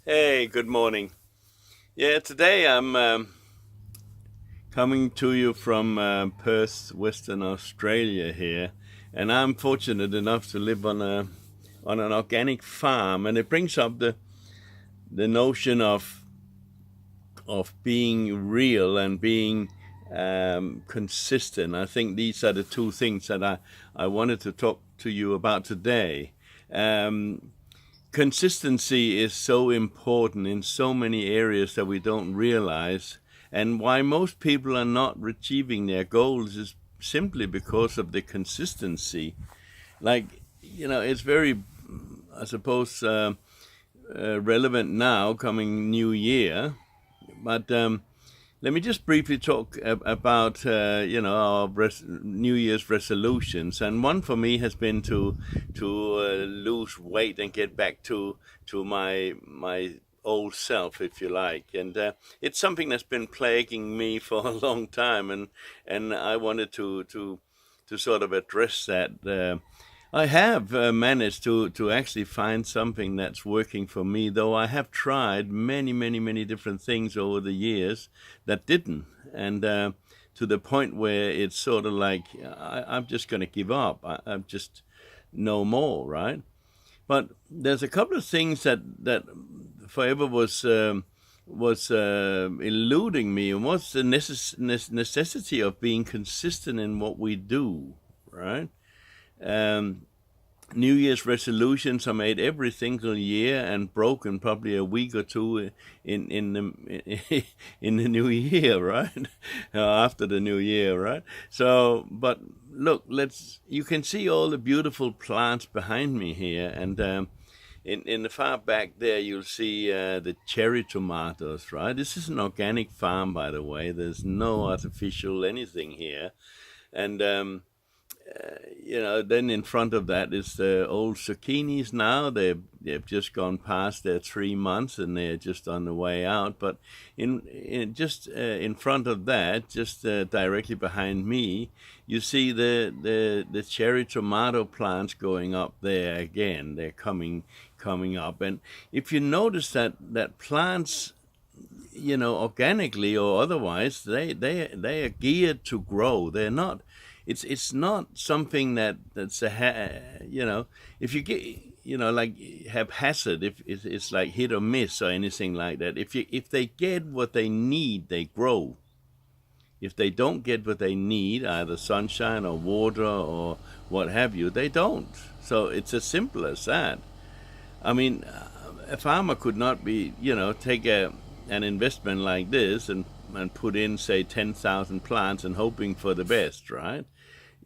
Hey, good morning. Yeah, today I'm coming to you from Perth, Western Australia here, and I'm fortunate enough to live on an organic farm, and it brings up the notion of being real and being consistent. I think these are the two things that I wanted to talk to you about today. Um, Consistency is so important in so many areas that we don't realize. And why most people are not achieving their goals is simply because of the consistency. Like, it's very, I suppose, relevant now, coming New Year. But let me just briefly talk about our New Year's resolutions, and one for me has been to lose weight and get back to my old self, if you like, and it's something that's been plaguing me for a long time, and I wanted to sort of address that. I have managed to actually find something that's working for me, though I have tried many, many, many different things over the years that didn't. And to the point where it's sort of like, I'm just going to give up. I'm just no more, right? But there's a couple of things that forever was eluding me, and what's the necessity of being consistent in what we do, right? Um, New Year's resolutions are made every single year and broken probably a week or two in the in the new year, right? After the new year, right? So, but look, you can see all the beautiful plants behind me here, and in the far back there, you'll see the cherry tomatoes, right? This is an organic farm, by the way. There's no artificial anything here, and then in front of that is the old zucchinis now. They've just gone past their 3 months and they're just on the way out. But in front of that, just directly behind me, you see the cherry tomato plants going up there again. They're coming up, and if you notice that plants, organically or otherwise, they are geared to grow. They're not. It's not something that's if you get like haphazard, if it's like hit or miss or anything like that. If they get what they need, they grow. If they don't get what they need, either sunshine or water or what have you, they don't. So it's as simple as that. I mean, a farmer could not take an investment like this and put in, say, 10,000 plants and hoping for the best, right?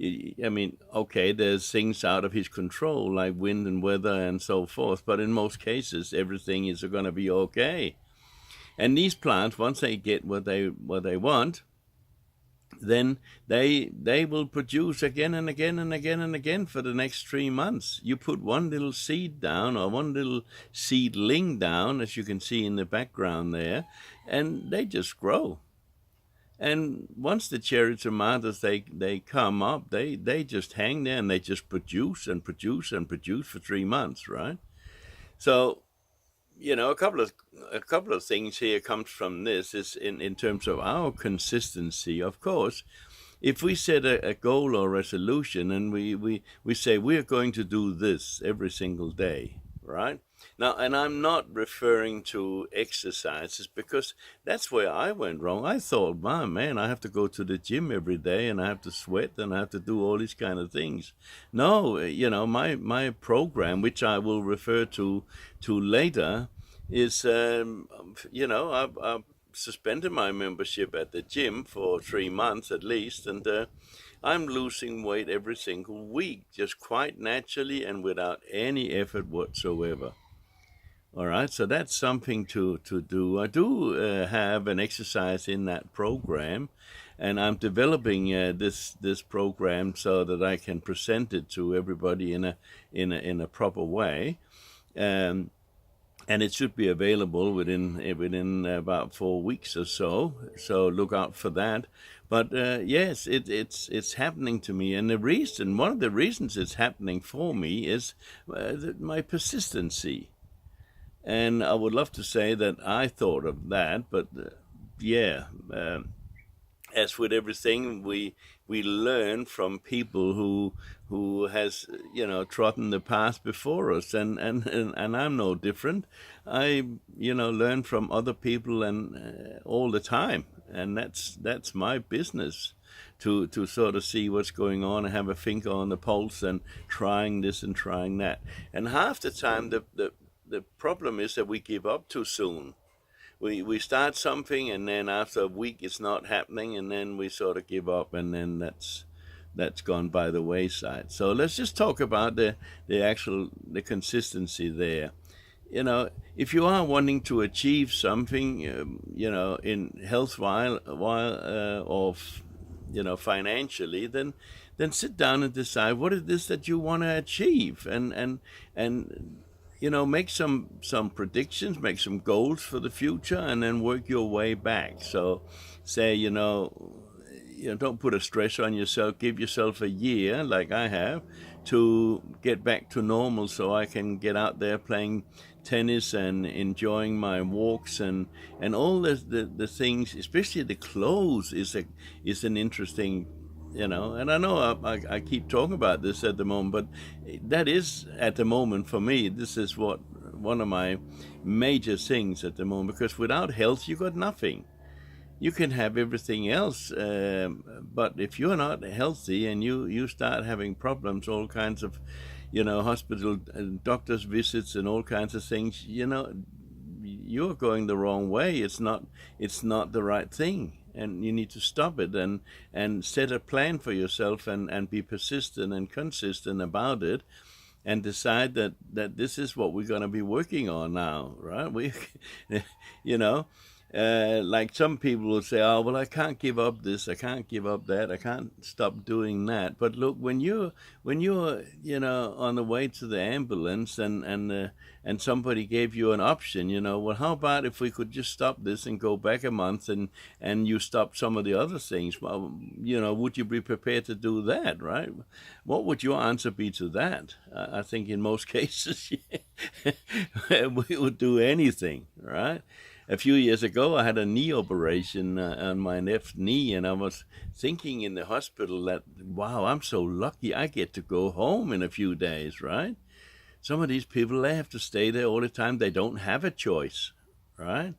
I mean, okay, there's things out of his control like wind and weather and so forth, but in most cases, everything is going to be okay. And these plants, once they get what they want, then they will produce again and again and again and again for the next 3 months. You put one little seed down or one little seedling down, as you can see in the background there, and they just grow. And once the cherry tomatoes they come up, they just hang there and they just produce and produce and produce for 3 months, right? So a couple of things here comes from this is in terms of our consistency. Of course, if we set a goal or resolution and we say we're going to do this every single day, right? Now, and I'm not referring to exercises because that's where I went wrong. I thought, man, I have to go to the gym every day and I have to sweat and I have to do all these kind of things. No, my program, which I will refer to later, is I've suspended my membership at the gym for 3 months at least, and I'm losing weight every single week, just quite naturally and without any effort whatsoever. All right, so that's something to do. I do have an exercise in that program, and I'm developing this program so that I can present it to everybody in a proper way. And it should be available within about 4 weeks or so. So look out for that. But yes, it's happening to me, and one of the reasons it's happening for me is my persistency. And I would love to say that I thought of that, but yeah, as with everything, we learn from people who has, trodden the path before us, and I'm no different. I, learn from other people and all the time, and that's my business, to sort of see what's going on and have a finger on the pulse and trying this and trying that. And half the time, the problem is that we give up too soon. We start something, and then after a week it's not happening, and then we sort of give up, and then that's gone by the wayside. So let's just talk about the consistency there. If you are wanting to achieve something, in health or financially, then sit down and decide what it is that you want to achieve, and make some predictions, make some goals for the future, and then work your way back. So say, don't put a stress on yourself. Give yourself a year, like I have, to get back to normal, so I can get out there playing tennis and enjoying my walks and all the things, especially the clothes is an interesting, and I know I keep talking about this at the moment, but that is, at the moment, for me, this is one of my major things at the moment, because without health, you got nothing. You can have everything else, but if you're not healthy and you start having problems, all kinds of, hospital and doctor's visits and all kinds of things, you're going the wrong way. It's not the right thing, and you need to stop it and set a plan for yourself and be persistent and consistent about it, and decide that this is what we're going to be working on now, right? Like some people will say, oh, well, I can't give up this, I can't give up that, I can't stop doing that. But look, when you're on the way to the ambulance, and somebody gave you an option, well, how about if we could just stop this and go back a month, and you stop some of the other things? Well, would you be prepared to do that, right? What would your answer be to that? I think in most cases, we would do anything, right? A few years ago, I had a knee operation on my left knee, and I was thinking in the hospital that, wow, I'm so lucky I get to go home in a few days, right? Some of these people, they have to stay there all the time. They don't have a choice, right?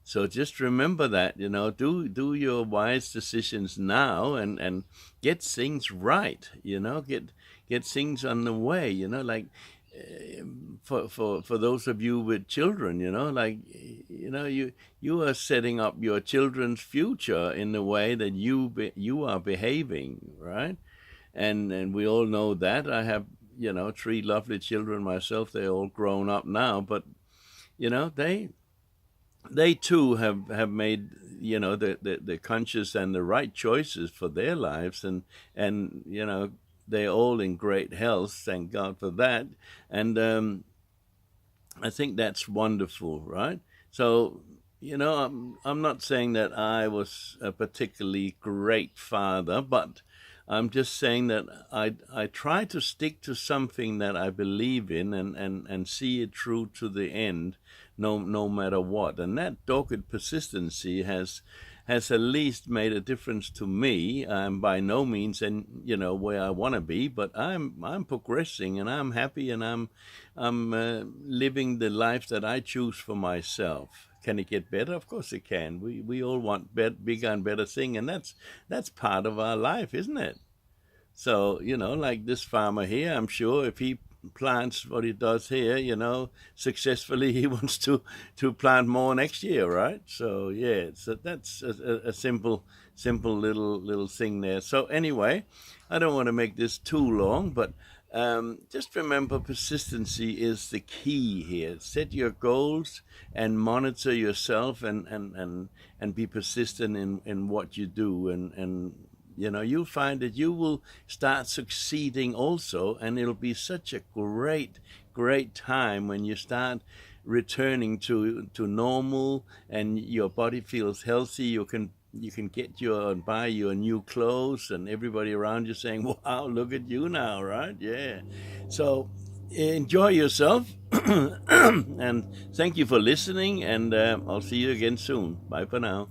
So just remember that, do your wise decisions now, and get things right, get things on the way, like, for those of you with children, you are setting up your children's future in the way that you are behaving, right? And we all know that. I have 3 lovely children myself. They're all grown up now, but they too have made the conscious and the right choices for their lives, and they're all in great health, thank God for that. And I think that's wonderful, right? So, I'm not saying that I was a particularly great father, but I'm just saying that I try to stick to something that I believe in, and see it through to the end, no matter what. And that dogged persistency has at least made a difference to me. I'm by no means where I want to be, but I'm progressing, and I'm happy, and I'm living the life that I choose for myself. Can it get better? Of course it can. We all want bigger and better thing, and that's part of our life, isn't it? So, like this farmer here, I'm sure if he plants what he does here, successfully, he wants to plant more next year, right? So yeah, so that's a simple little thing there. So anyway, I don't want to make this too long, but just remember, persistency is the key here. Set your goals and monitor yourself, and be persistent in what you do, and you'll find that you will start succeeding also, and it'll be such a great time when you start returning to normal, and your body feels healthy. You can get and buy your new clothes, and everybody around you saying, wow, look at you now, right? Yeah. So enjoy yourself, and thank you for listening. And I'll see you again soon. Bye for now.